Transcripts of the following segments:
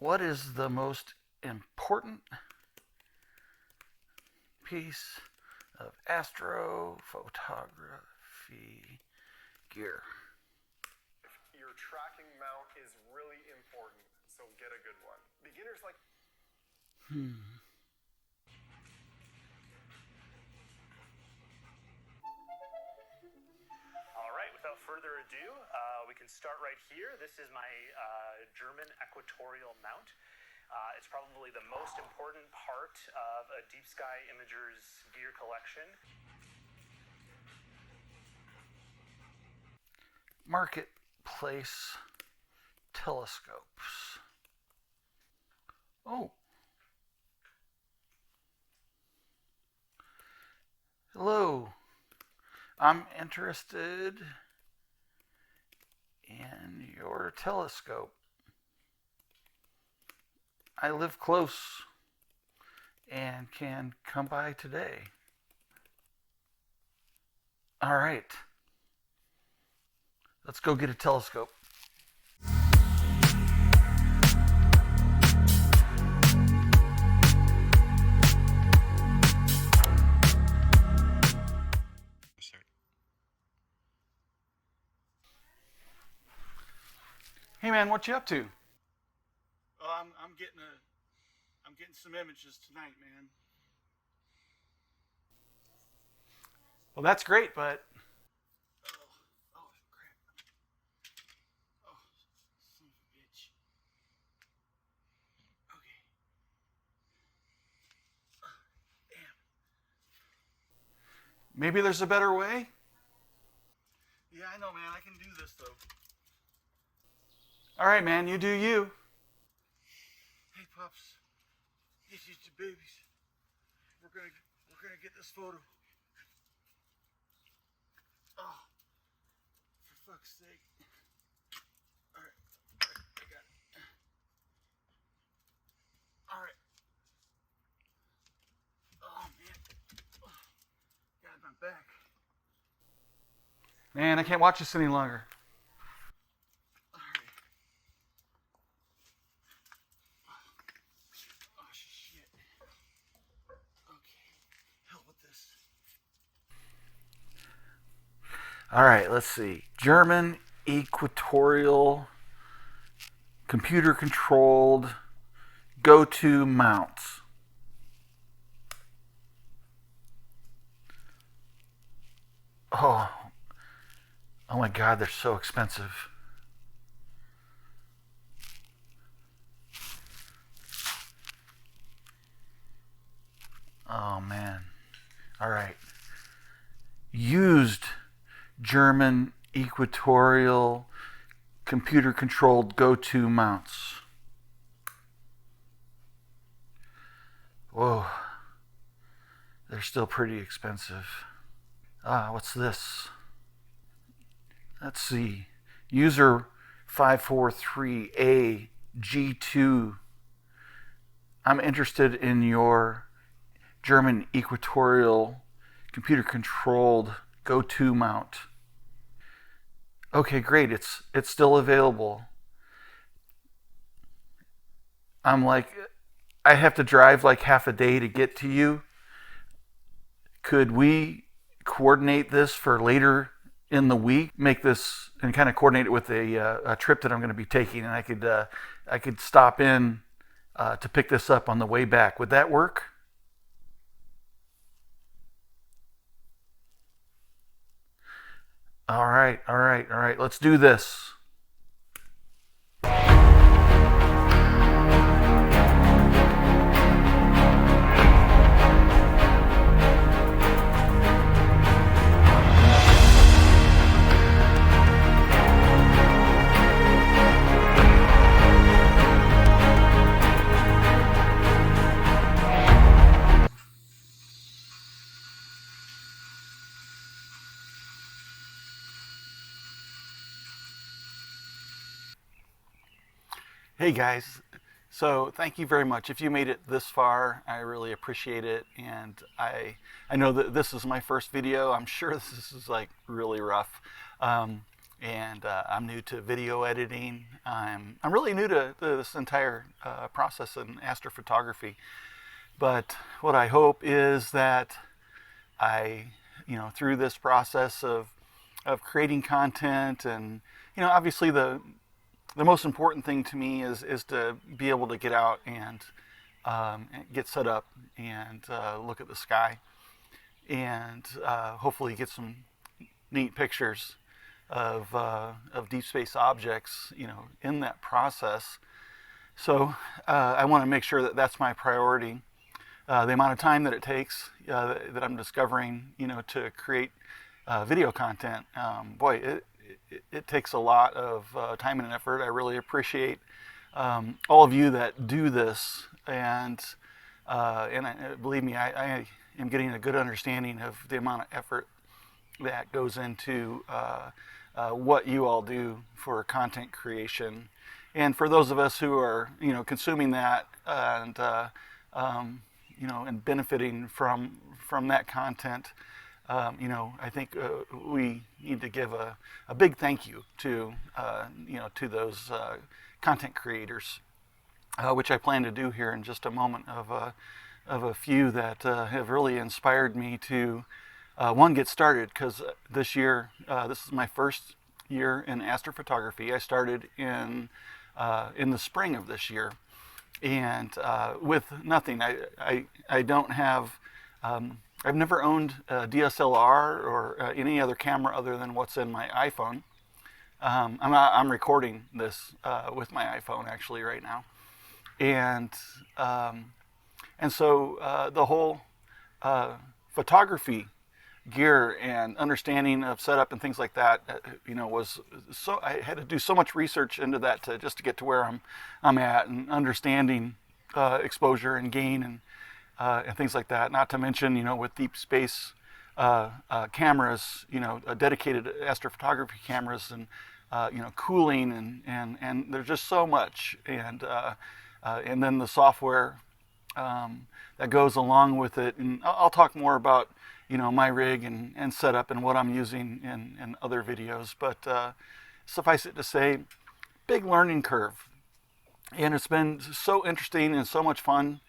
What is the most important piece of astrophotography gear? Your tracking mount is really important, so get a good one. Beginners like... All right, without further ado, we can start right here. This is my German equatorial mount. It's probably the most important part of a deep sky imager's gear collection. Marketplace telescopes. Oh. Hello. I'm interested in your telescope. I live close and can come by today. All right. Let's go get a telescope. Hey man, what you up to? Oh, I'm getting some images tonight, man. Well, that's great, but Oh, crap. Oh, son of a bitch. Okay. Damn. maybe there's a better way. Yeah, I know, man. I can do this though. All right, man, you do you. Hey, pups. These are your babies. We're gonna get this photo. Oh, for fuck's sake. All right, I got it. All right. Oh man. Got my back. Man, I can't watch this any longer. All right, let's see. German equatorial computer controlled go-to mounts. Oh my God, they're so expensive. Oh man. All right. Used German equatorial computer controlled go-to mounts. Whoa. They're still pretty expensive. What's this? Let's see. User 543A G2. I'm interested in your German equatorial computer controlled go-to mount. Okay, great. It's still available. I'm like, I have to drive like half a day to get to you. Could we coordinate this for later in the week? Make this and kind of coordinate it with a trip that I'm going to be taking, and I could stop in to pick this up on the way back. Would that work? All right. Let's do this. Hey guys, so thank you very much. If you made it this far, I really appreciate it. And I know that this is my first video. I'm sure this is like really rough. and I'm new to video editing. I'm really new to this entire process in astrophotography. But what I hope is that through this process of creating content, and obviously the most important thing to me is to be able to get out and get set up and look at the sky, and hopefully get some neat pictures of deep space objects, in that process. So I want to make sure that that's my priority. The amount of time that it takes that I'm discovering, to create video content, boy, it takes a lot of time and effort. I really appreciate all of you that do this, and believe me, I am getting a good understanding of the amount of effort that goes into what you all do for content creation. And for those of us who are, consuming that and and benefiting from that content, I think we need to give a big thank you to to those content creators, which I plan to do here in just a moment, of a few that have really inspired me to get started, because this year, this is my first year in astrophotography. I started in the spring of this year, and with nothing. I don't have. I've never owned a DSLR or any other camera other than what's in my iPhone. I'm recording this with my iPhone actually right now, and so the whole photography gear and understanding of setup and things like that, was so, I had to do so much research into that just to get to where I'm at, and understanding exposure and gain and things like that. Not to mention, with deep space cameras, dedicated astrophotography cameras, and cooling, and there's just so much, and then the software that goes along with it. And I'll talk more about my rig and setup and what I'm using in other videos. But suffice it to say, big learning curve, and it's been so interesting and so much fun.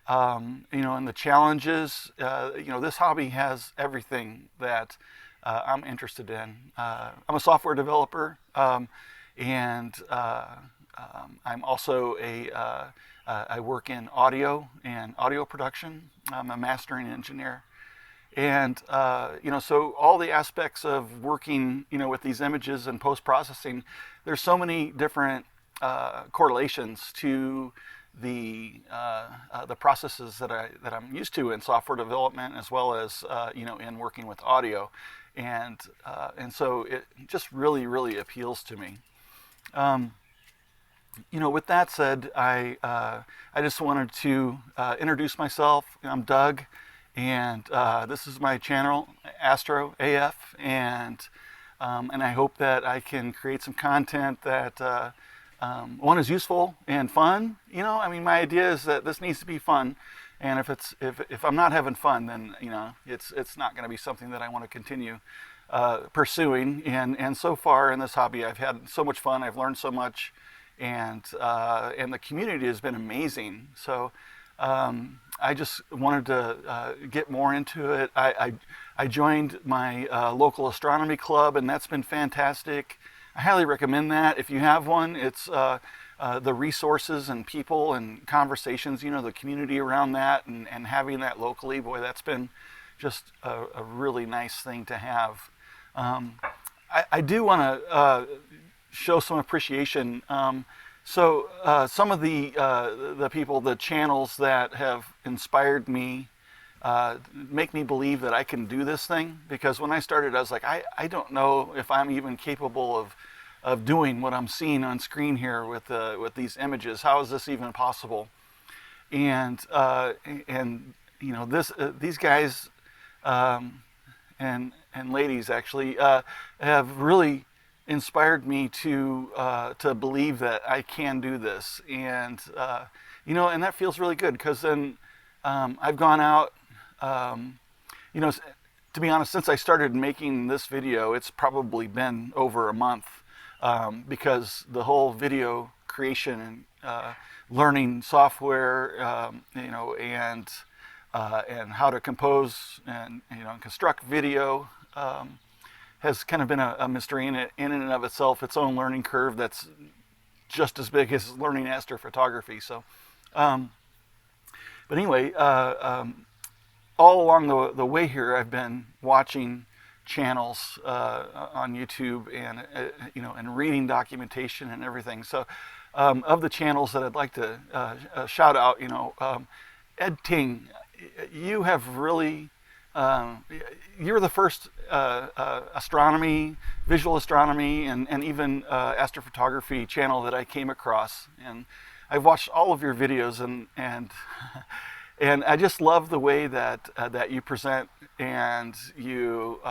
And the challenges. This hobby has everything that I'm interested in. I'm a software developer, and I'm also I work in audio and audio production. I'm a mastering engineer. And, so all the aspects of working, with these images and post-processing, there's so many different correlations to the processes that I'm used to in software development, as well as, in working with audio. And so it just really, really appeals to me. With that said, I just wanted to introduce myself. I'm Doug. And this is my channel, AstroAF, and I hope that I can create some content that one is useful and fun. My idea is that this needs to be fun, and if I'm not having fun, then it's not going to be something that I want to continue pursuing. And so far in this hobby, I've had so much fun. I've learned so much, and the community has been amazing. So. I just wanted to get more into it. I joined my local astronomy club, and that's been fantastic. I highly recommend that. If you have one, it's the resources and people and conversations, the community around that, and having that locally, boy, that's been just a really nice thing to have. I do want to show some appreciation. So some of the people, the channels that have inspired me, make me believe that I can do this thing. Because when I started, I was like, I don't know if I'm even capable of doing what I'm seeing on screen here with these images. How is this even possible? And these guys and ladies actually have really inspired me to believe that I can do this, and and that feels really good, because then I've gone out, to be honest, since I started making this video, it's probably been over a month, because the whole video creation and learning software, and how to compose and construct video has kind of been a mystery in and of itself, its own learning curve that's just as big as learning astrophotography. So, but anyway, all along the way here, I've been watching channels on YouTube and and reading documentation and everything. So, of the channels that I'd like to shout out, Ed Ting, you have really. You're the first astronomy, visual astronomy, and even astrophotography channel that I came across, and I've watched all of your videos, and and I just love the way that that you present, and you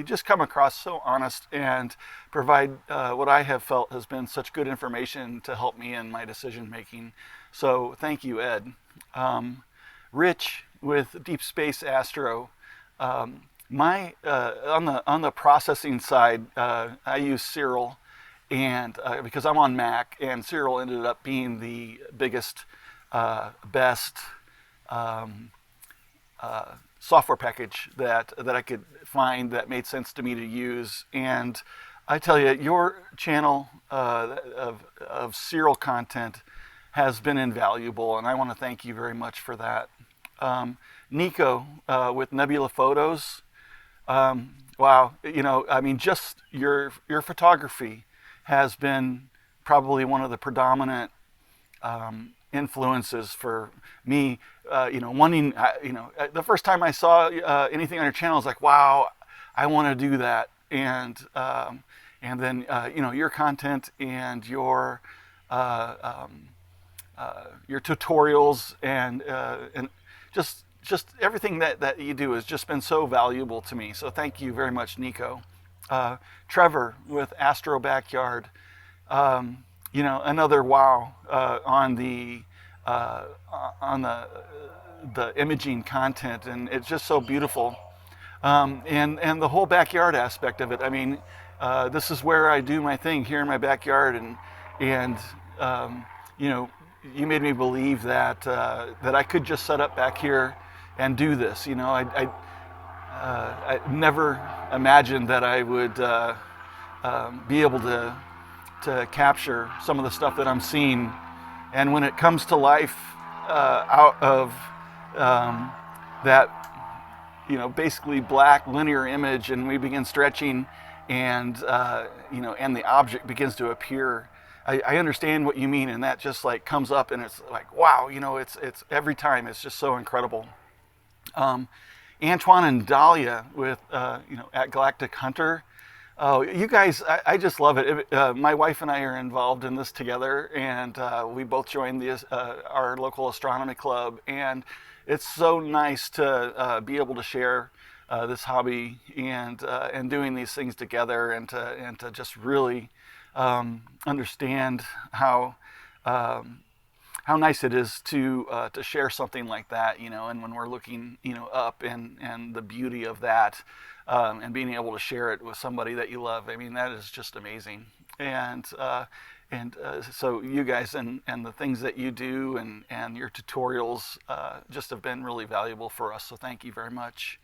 just come across so honest and provide what I have felt has been such good information to help me in my decision making. So thank you, Ed. Rich with DeepSpaceAstro. On the processing side, I use Cyril, and because I'm on Mac, and Cyril ended up being the biggest, best software package that I could find that made sense to me to use. And I tell you, your channel of Cyril content has been invaluable, and I want to thank you very much for that. Nico with NebulaPhotos. Wow, I mean, just your photography has been probably one of the predominant influences for me. Wanting, the first time I saw anything on your channel, I was like, wow, I want to do that. And then your content and your tutorials and just everything that you do has just been so valuable to me. So thank you very much, Nico. Trevor with AstroBackyard. Another wow on the imaging content, and it's just so beautiful. And the whole backyard aspect of it. I mean, this is where I do my thing, here in my backyard, and you made me believe that I could just set up back here and do this. I never imagined that I would be able to capture some of the stuff that I'm seeing, and when it comes to life out of that basically black linear image, and we begin stretching, and and the object begins to appear, I understand what you mean, and that just like comes up, and it's like, wow, it's every time it's just so incredible. Antoine and Dahlia with at GalacticHunter. Oh, you guys, I just love it. My wife and I are involved in this together, and we both joined our local astronomy club, and it's so nice to be able to share this hobby and doing these things together, and to just really understand how nice it is to share something like that, and when we're looking up and the beauty of that, and being able to share it with somebody that you love. I mean, that is just amazing. And so you guys and the things that you do and your tutorials just have been really valuable for us. So thank you very much.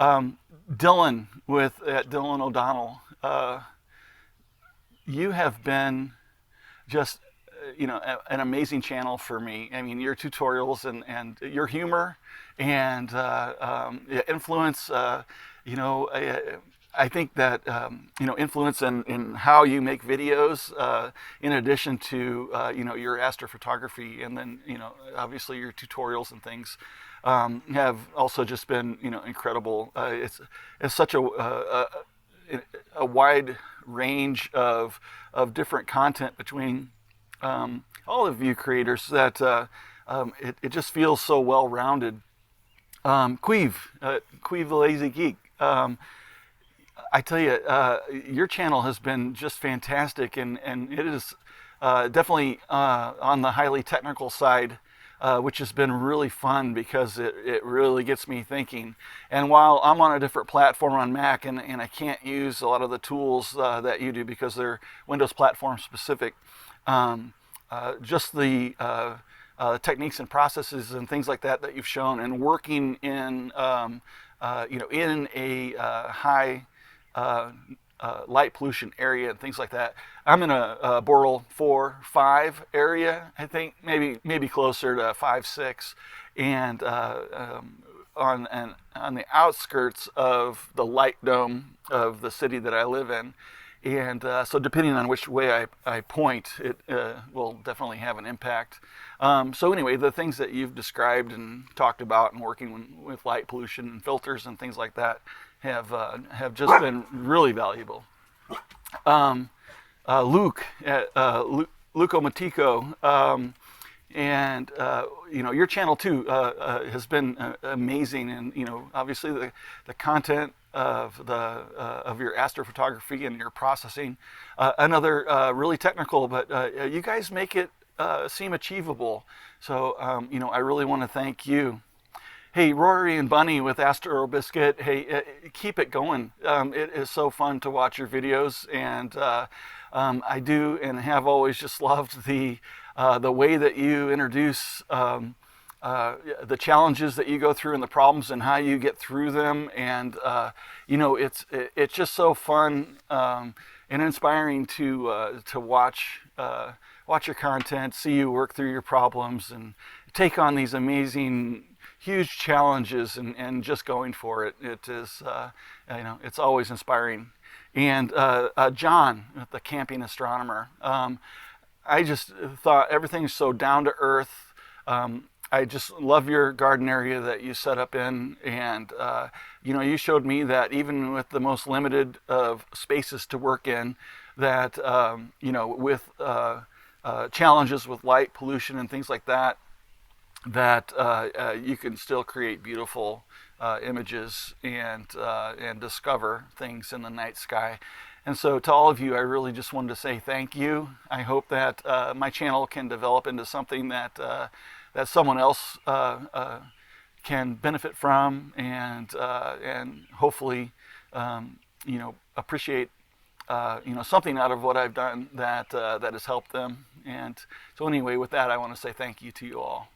Dylan with DylanODonnell. You have been just an amazing channel for me. I mean, your tutorials and your humor and influence. I think that influence in how you make videos, in addition to your astrophotography, and then obviously your tutorials and things, have also just been incredible. It's such a wide range of different content between all of you creators that it just feels so well rounded. CuivTheLazyGeek. I tell you, your channel has been just fantastic, and it is definitely on the highly technical side which has been really fun because it really gets me thinking. And while I'm on a different platform on Mac and I can't use a lot of the tools that you do because they're Windows platform specific, just the techniques and processes and things like that you've shown, and working in in a high light pollution area and things like that. I'm in a Boreal 4-5 area, I think, maybe closer to 5-6, and on the outskirts of the light dome of the city that I live in. And so depending on which way I point, it will definitely have an impact. So anyway, the things that you've described and talked about and working with light pollution and filters and things like that have just been really valuable. Luke at lukomatico, and your channel too has been amazing, and obviously the content of your astrophotography and your processing, another really technical, but you guys make it seem achievable. So I really want to thank you. Hey, Rory and Bunny with Astrobiscuit, hey, keep it going. It is so fun to watch your videos, and I do and have always just loved the way that you introduce the challenges that you go through and the problems and how you get through them. And it's just so fun and inspiring to watch your content, see you work through your problems, and take on these amazing, huge challenges and just going for it. It is, it's always inspiring. And John, the camping astronomer, I just thought everything's so down to earth. I just love your garden area that you set up in, and you showed me that even with the most limited of spaces to work in, that with challenges with light pollution and things like that, you can still create beautiful images and discover things in the night sky. And so to all of you, I really just wanted to say thank you. I hope that my channel can develop into something that someone else can benefit from, and hopefully appreciate something out of what I've done that has helped them. And so anyway, with that, I want to say thank you to you all.